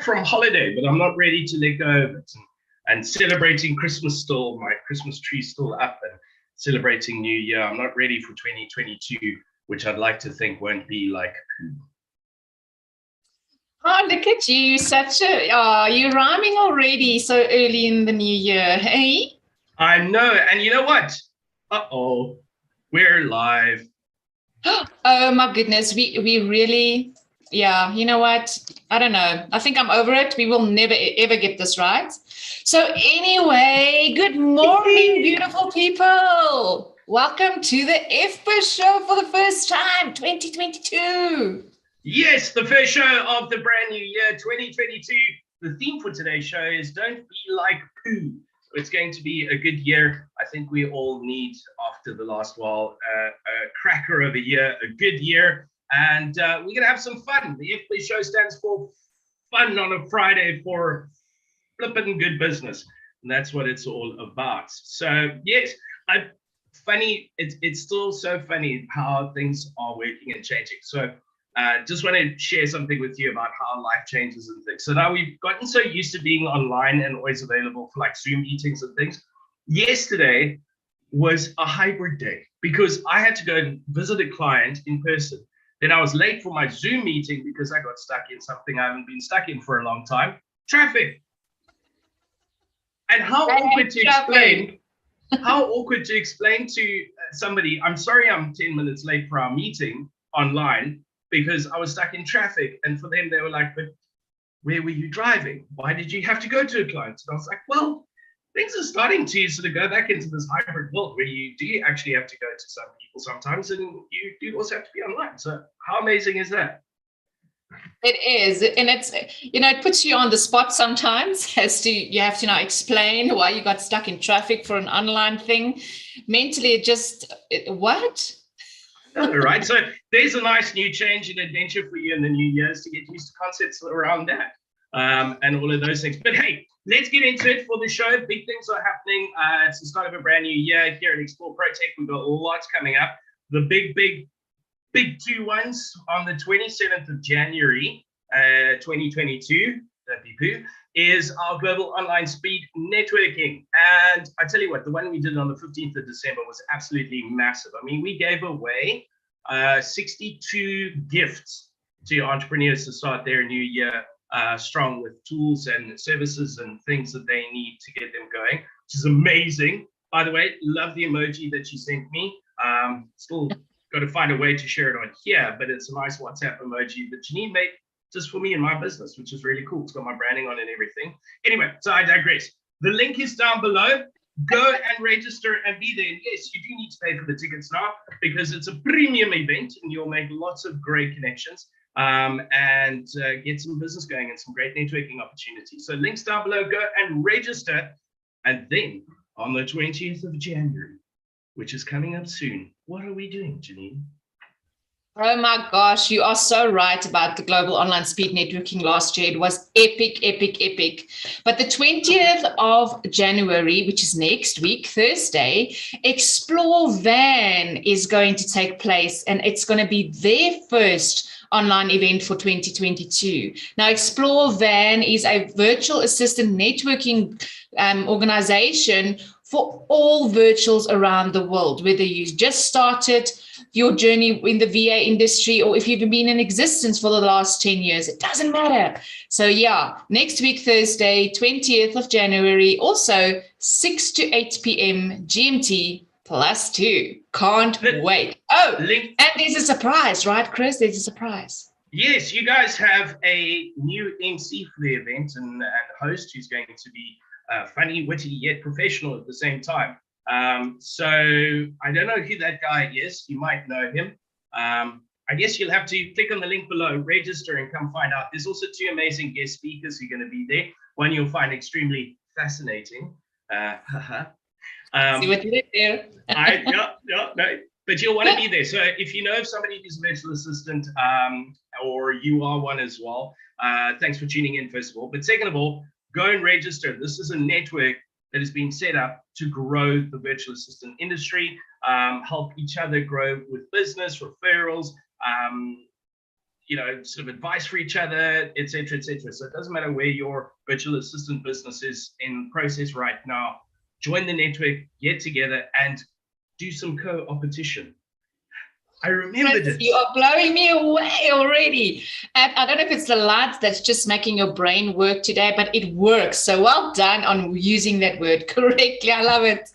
back from holiday, but I'm not ready to let go of it. And celebrating Christmas still, my Christmas tree still up, and celebrating New Year. I'm not ready for 2022, which I'd like to think won't be like poo. Oh, look at you. You're rhyming already so early in the new year, hey? I know. And you know what? Uh-oh, we're live. Oh my goodness. We really, yeah, you know what? I don't know. I think I'm over it. We will never, ever get this right. So anyway, good morning, beautiful people. Welcome to the FBiz Show for the first time, 2022. Yes, the first show of the brand new year, 2022. The theme for today's show is Don't Be Like Poo. It's going to be a good year. I think we all need, after the last while, a cracker of a year, a good year. And we're going to have some fun. The FBiz Show stands for fun on a Friday for flipping good business. And that's what it's all about. So, yes, it's still so funny how things are working and changing. So, just want to share something with you about how life changes and things. So now we've gotten so used to being online and always available for like Zoom meetings and things. Yesterday was a hybrid day because I had to go and visit a client in person. Then I was late for my Zoom meeting because I got stuck in something I haven't been stuck in for a long time, traffic. And how awkward to explain to somebody, I'm sorry I'm 10 minutes late for our meeting online, because I was stuck in traffic. And for them, they were like, but where were you driving? Why did you have to go to a client? And I was like, well, things are starting to sort of go back into this hybrid world where you do actually have to go to some people sometimes, and you do also have to be online. So how amazing is that? It is. And it's, it puts you on the spot sometimes as to, you have to now explain why you got stuck in traffic for an online thing. Mentally, what? Right. So there's a nice new change and adventure for you in the new years to get used to concepts around that and all of those things. But hey, let's get into it for the show. Big things are happening. It's the start of a brand new year here at Explore ProTech. We've got lots coming up. The big two ones on the 27th of January, 2022, don't be poo, is our global online speed networking. And I tell you what, the one we did on the 15th of December was absolutely massive. I mean, we gave away 62 gifts to entrepreneurs to start their new year strong with tools and services and things that they need to get them going, which is amazing. By the way, love the emoji that you sent me. Still got to find a way to share it on here, but it's a nice WhatsApp emoji that Janine made just for me and my business, which is really cool. It's got my branding on and everything. Anyway, so I digress. The link is down below. Go and register and be there. And yes, you do need to pay for the tickets now because it's a premium event and you'll make lots of great connections and get some business going and some great networking opportunities. So links down below, go and register. And then on the 20th of January, which is coming up soon, what are we doing, Janine? Oh my gosh, you are so right about the global online speed networking last year. It was epic, epic, epic. But the 20th of January, which is next week, Thursday, Explore Van is going to take place, and it's going to be their first online event for 2022. Now, Explore Van is a virtual assistant networking organization for all virtuals around the world, whether you just started your journey in the VA industry or if you've been in existence for the last 10 years, it doesn't matter. So yeah, next week, Thursday, 20th of January, also 6 to 8 p.m. GMT +2. Can't wait. Oh, and there's a surprise, right, Chris? There's a surprise. Yes, you guys have a new MC for the event and host who's going to be funny, witty, yet professional at the same time. So I don't know who that guy is. You might know him. I guess you'll have to click on the link below, register, and come find out. There's also two amazing guest speakers who are going to be there. One you'll find extremely fascinating. See what you did there. No, but you'll want to be there. So if you know of somebody who's a virtual assistant or you are one as well, thanks for tuning in, first of all. But second of all, go and register. This is a network that has been set up to grow the virtual assistant industry, help each other grow with business, referrals, sort of advice for each other, et cetera, et cetera. So it doesn't matter where your virtual assistant business is in process right now. Join the network, get together, and do some co-opetition. I remembered it. You are blowing me away already. And I don't know if it's the lights that's just making your brain work today, but it works. So well done on using that word correctly. I love it.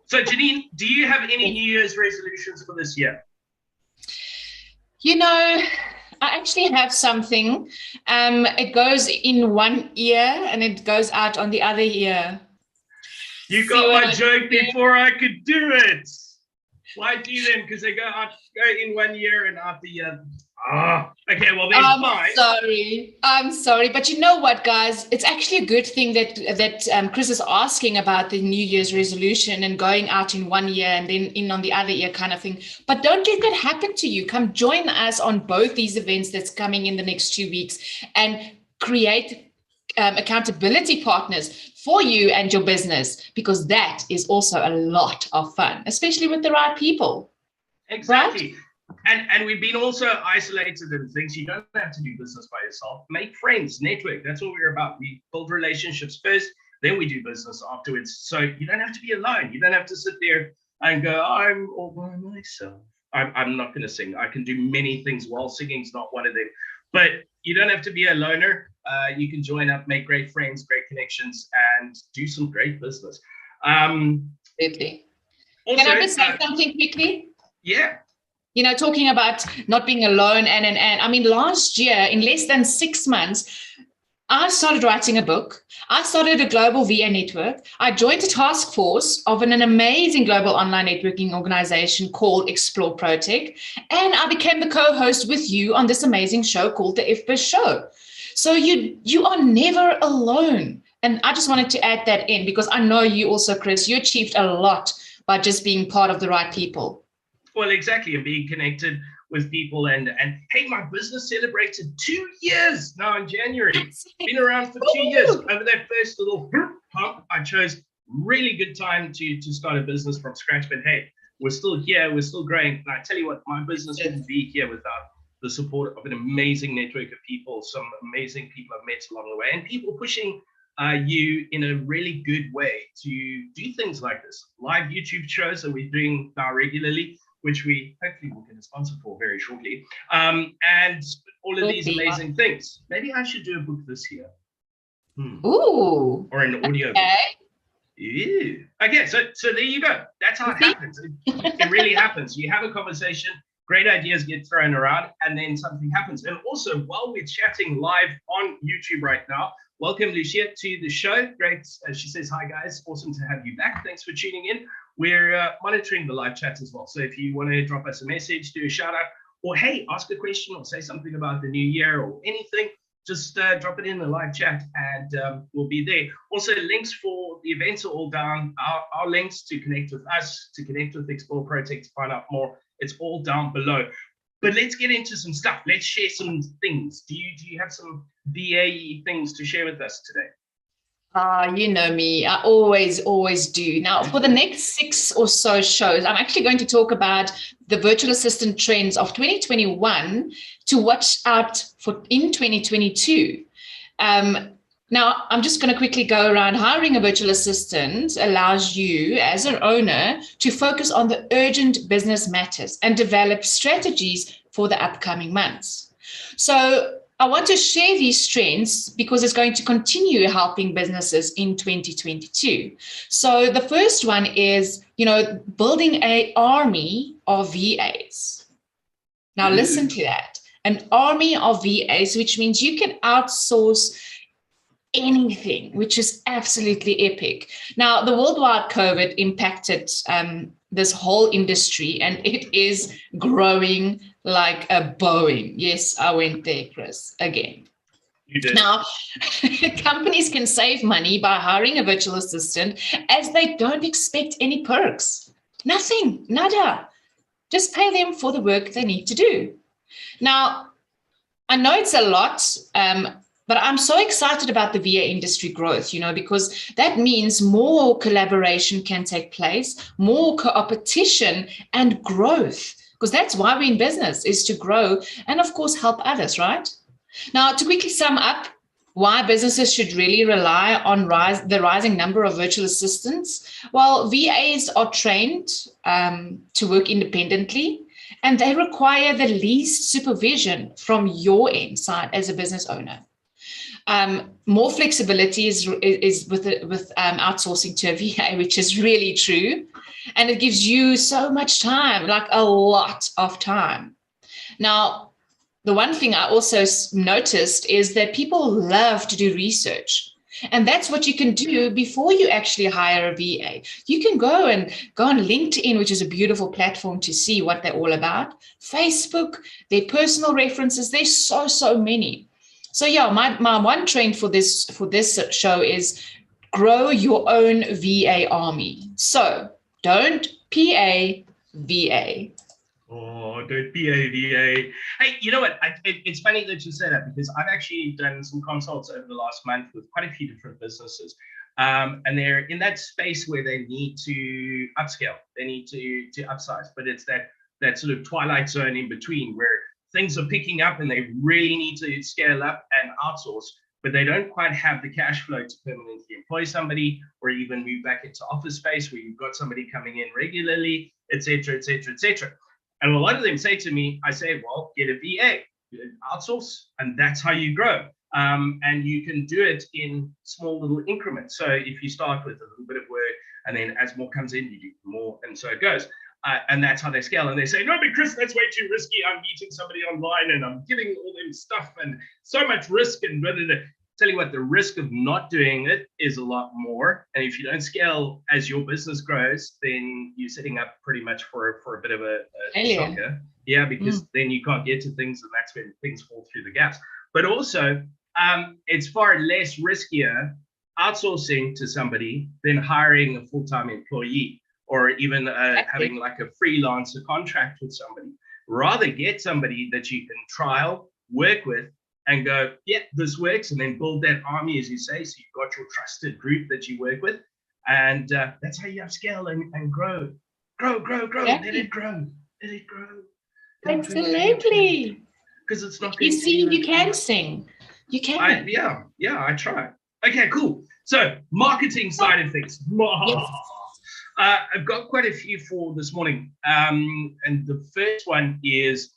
So Janine, do you have any New Year's resolutions for this year? I actually have something. It goes in one ear and it goes out on the other ear. You got my joke before I could do it. Why do them? Because they go in one ear and out the other. Okay, well then fine. I'm sorry. But you know what, guys? It's actually a good thing that Chris is asking about the New Year's resolution and going out in one ear and then in on the other ear kind of thing. But don't let that happen to you. Come join us on both these events that's coming in the next 2 weeks and create accountability partners for you and your business, because that is also a lot of fun, especially with the right people. Exactly. Right? And we've been also isolated in things. You don't have to do business by yourself. Make friends, network. That's what we're about. We build relationships first, then we do business afterwards. So you don't have to be alone. You don't have to sit there and go, I'm all by myself. I'm not going to sing. I can do many things while singing's not one of them. But you don't have to be a loner. You can join up, make great friends, great connections, and do some great business. Absolutely. Also, can I just say something quickly? Yeah. Talking about not being alone and I mean, last year, in less than 6 months, I started writing a book. I started a global VA network. I joined a task force of an amazing global online networking organization called Explore ProTech. And I became the co-host with you on this amazing show called the FBiz Show. So you are never alone. And I just wanted to add that in because I know you also, Chris, you achieved a lot by just being part of the right people. Well, exactly. And being connected with people and hey, my business celebrated 2 years now in January. Been around for 2 years. Over that first little pump, I chose really good time to start a business from scratch. But hey, we're still here. We're still growing. And I tell you what, my business wouldn't be here without the support of an amazing network of people, some amazing people I've met along the way, and people pushing you in a really good way to do things like this. Live YouTube shows that we're doing now regularly, which we hopefully will get a sponsor for very shortly. And all of these amazing things. Maybe I should do a book this year. Ooh. Or an audio book. Yeah. Okay, so there you go. That's how it happens. It really happens. You have a conversation, great ideas get thrown around, and then something happens. And also, while we're chatting live on YouTube right now, welcome Lucia to the show. Great. She says, hi guys, awesome to have you back. Thanks for tuning in. We're monitoring the live chat as well. So if you want to drop us a message, do a shout out, or hey, ask a question or say something about the new year or anything, just drop it in the live chat and we'll be there. Also, links for the events are all down. Our links to connect with us, to connect with Explore ProTech, to find out more, it's all down below. But let's get into some stuff. Let's share some things. Do you have some VA things to share with us today? You know me, I always do. Now, for the next 6 or so shows, I'm actually going to talk about the virtual assistant trends of 2021 to watch out for in 2022. Now, I'm just going to quickly go around. Hiring a virtual assistant allows you as an owner to focus on the urgent business matters and develop strategies for the upcoming months. So I want to share these trends because it's going to continue helping businesses in 2022. So the first one is, building an army of VAs. Now listen to that, an army of VAs, which means you can outsource anything, which is absolutely epic. Now, the worldwide COVID impacted this whole industry, and it is growing like a Boeing. Yes, I went there, Chris, again. You did. Now, companies can save money by hiring a virtual assistant as they don't expect any perks. Nothing, nada. Just pay them for the work they need to do. Now, I know it's a lot, but I'm so excited about the VA industry growth, because that means more collaboration can take place, more co-opetition and growth because that's why we're in business, is to grow and, of course, help others, right? Now, to quickly sum up why businesses should really rely on the rising number of virtual assistants. Well, VAs are trained to work independently, and they require the least supervision from your end side as a business owner. More flexibility is with outsourcing to a VA, which is really true. And it gives you so much time, like a lot of time. Now, the one thing I also noticed is that people love to do research. And that's what you can do before you actually hire a VA. You can go on LinkedIn, which is a beautiful platform to see what they're all about. Facebook, their personal references, there's so many. So yeah, my one trend for this show is grow your own VA army. So don't PA VA. Oh, don't be a VA. Hey, you know what? It's funny that you say that, because I've actually done some consults over the last month with quite a few different businesses. And they're in that space where they need to upscale, they need to upsize, but it's that sort of twilight zone in between where things are picking up and they really need to scale up and outsource, but they don't quite have the cash flow to permanently employ somebody or even move back into office space where you've got somebody coming in regularly, et cetera, et cetera, et cetera. And a lot of them say to me, I say, well, get a VA, outsource, and that's how you grow. And you can do it in small little increments. So if you start with a little bit of work, and then as more comes in, you do more, and so it goes. And that's how they scale. And they say, no, but Chris, that's way too risky. I'm meeting somebody online and I'm giving all them stuff and so much risk and blah, blah, blah. Tell you what, the risk of not doing it is a lot more. And if you don't scale as your business grows, then you're setting up pretty much for a bit of a shocker. Yeah, because then you can't get to things, and that's when things fall through the gaps. But also, it's far less riskier outsourcing to somebody than hiring a full-time employee, or even having like a freelancer contract with somebody. Rather get somebody that you can trial, work with, and go, yeah, this works, and then build that army, as you say, so you've got your trusted group that you work with, and that's how you upscale and grow. Grow, let it grow. Absolutely. Because it's not going to see, you can sing. You can. I try. Okay, cool. So, marketing side of things. Yes. I've got quite a few for this morning. And the first one is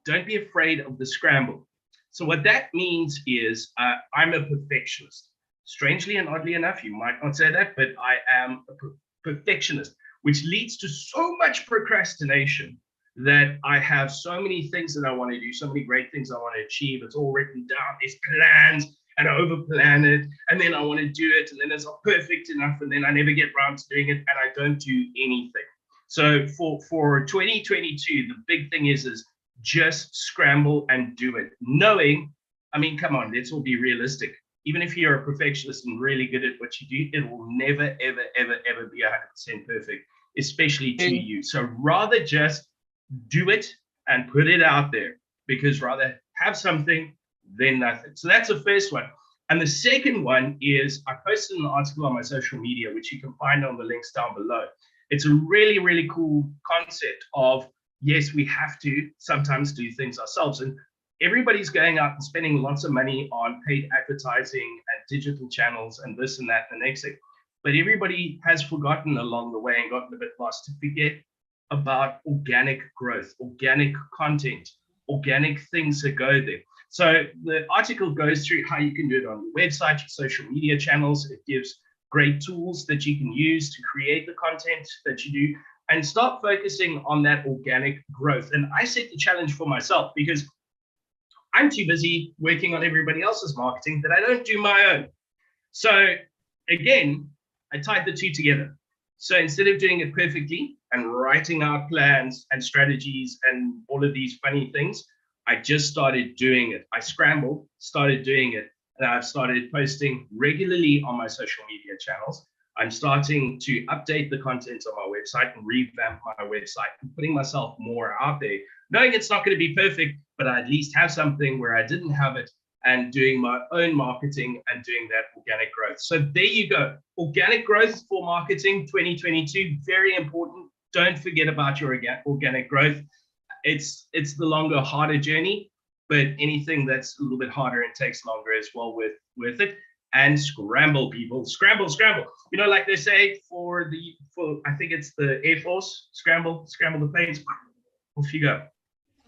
don't be afraid of the scramble. So what that means is I'm a perfectionist. Strangely and oddly enough, you might not say that, but I am a perfectionist, which leads to so much procrastination that I have so many things that I want to do, so many great things I want to achieve. It's all written down, there's plans, and I overplan it, and then I want to do it, and then it's not perfect enough, and then I never get around to doing it, and I don't do anything. So for 2022, the big thing is just scramble and do it. Knowing, I mean, come on, let's all be realistic. Even if you're a perfectionist and really good at what you do, it will never, ever, ever, ever be 100% perfect, especially to you. So rather just do it and put it out there, because rather have something than nothing. So that's the first one. And the second one is I posted an article on my social media, which you can find on the links down below. It's a really, really cool concept of, yes, we have to sometimes do things ourselves. And everybody's going out and spending lots of money on paid advertising and digital channels and this and that and the next thing. But everybody has forgotten along the way and gotten a bit lost to forget about organic growth, organic content, organic things that go there. So the article goes through how you can do it on your website, your social media channels. It gives great tools that you can use to create the content that you do, and start focusing on that organic growth. And I set the challenge for myself because I'm too busy working on everybody else's marketing that I don't do my own. So again, I tied the two together. So instead of doing it perfectly and writing out plans and strategies and all of these funny things, I just started doing it. I scrambled, started doing it, and I've started posting regularly on my social media channels. I'm starting to update the content on my website and revamp my website and putting myself more out there, knowing it's not going to be perfect, but I at least have something where I didn't have it, and doing my own marketing and doing that organic growth. So there you go. Organic growth for marketing 2022, very important, don't forget about your organic growth. It's the longer, harder journey, but anything that's a little bit harder and takes longer is well worth it. And scramble, people, scramble. Like they say for I think it's the Air Force, scramble the planes. Off you go.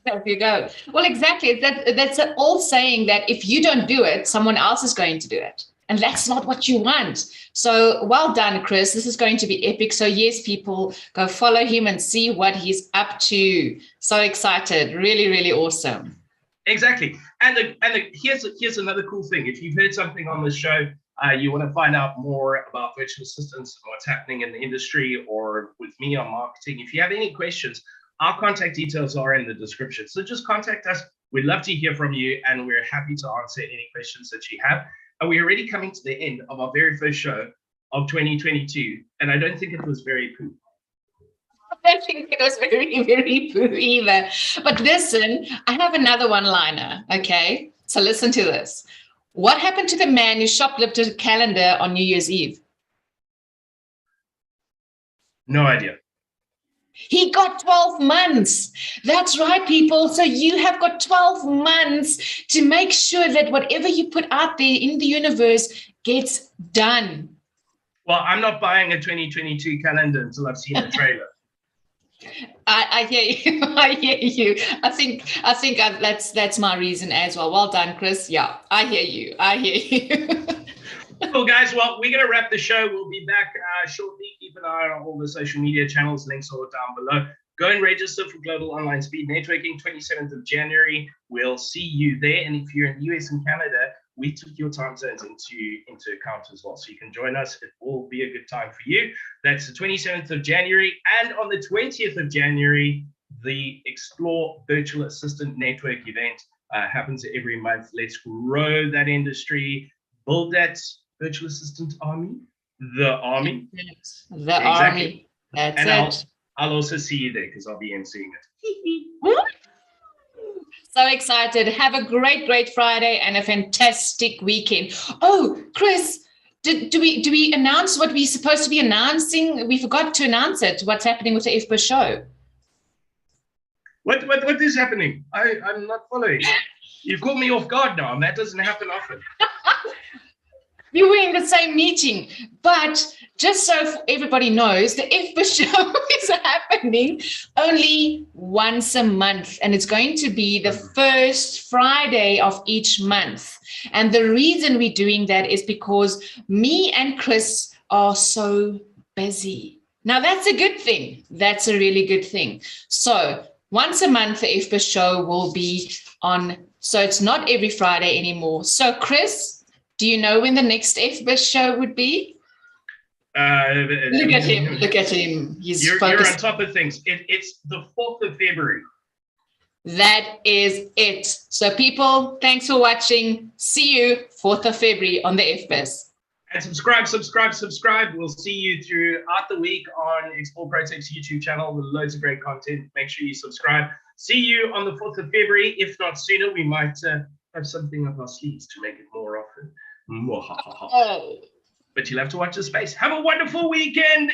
There you go. Well, exactly. That's an old saying that if you don't do it, someone else is going to do it. And that's not what you want. So well done, Chris. This is going to be epic. So yes, people, go follow him and see what he's up to. So excited. Really, really awesome. Exactly. And here's another cool thing. If you've heard something on this show, you want to find out more about virtual assistants and what's happening in the industry or with me on marketing, if you have any questions, our contact details are in the description. So just contact us. We'd love to hear from you, and we're happy to answer any questions that you have. And we're already coming to the end of our very first show of 2022. And I don't think it was very poo. I don't think it was very, very poo either. But listen, I have another one-liner, okay? So listen to this. What happened to the man who shoplifted a calendar on New Year's Eve? No idea. He got 12 months. That's right, people. So you have got 12 months to make sure that whatever you put out there in the universe gets done. Well, I'm not buying a 2022 calendar until I've seen the trailer. I hear you. I hear you. I think that's my reason as well. Well done, Chris. Yeah, I hear you. Cool, guys. Well, we're going to wrap the show. We'll be back shortly. Keep an eye on all the social media channels. Links are down below. Go and register for Global Online Speed Networking, 27th of January. We'll see you there. And if you're in the US and Canada, we took your time zones into account as well. So you can join us. It will be a good time for you. That's the 27th of January. And on the 20th of January, the Explore Virtual Assistant Network event happens every month. Let's grow that industry, build that virtual assistant army, the army. The army. That's and it. I'll also see you there because I'll be emceeing it. So excited. Have a great Friday and a fantastic weekend. Oh, Chris, do we announce what we're supposed to be announcing? We forgot to announce it. What's happening with the FBiz Show? What is happening? I'm not following. You've caught me off guard now, and that doesn't happen often. You were in the same meeting, but just so everybody knows, the FBiz Show is happening only once a month, and it's going to be the first Friday of each month. And the reason we're doing that is because me and Chris are so busy. Now, that's a good thing. That's a really good thing. So once a month, the FBiz Show will be on. So it's not every Friday anymore. So, Chris, do you know when the next FBiz Show would be? Look at him. You're on top of things. It's the 4th of February. That is it. So people, thanks for watching. See you 4th of February on the FBiz. And subscribe. We'll see you throughout the week on Explore ProTech's YouTube channel with loads of great content. Make sure you subscribe. See you on the 4th of February. If not sooner, we might have something up our sleeves to make it more often. Oh. But you'll have to watch the space. Have a wonderful weekend.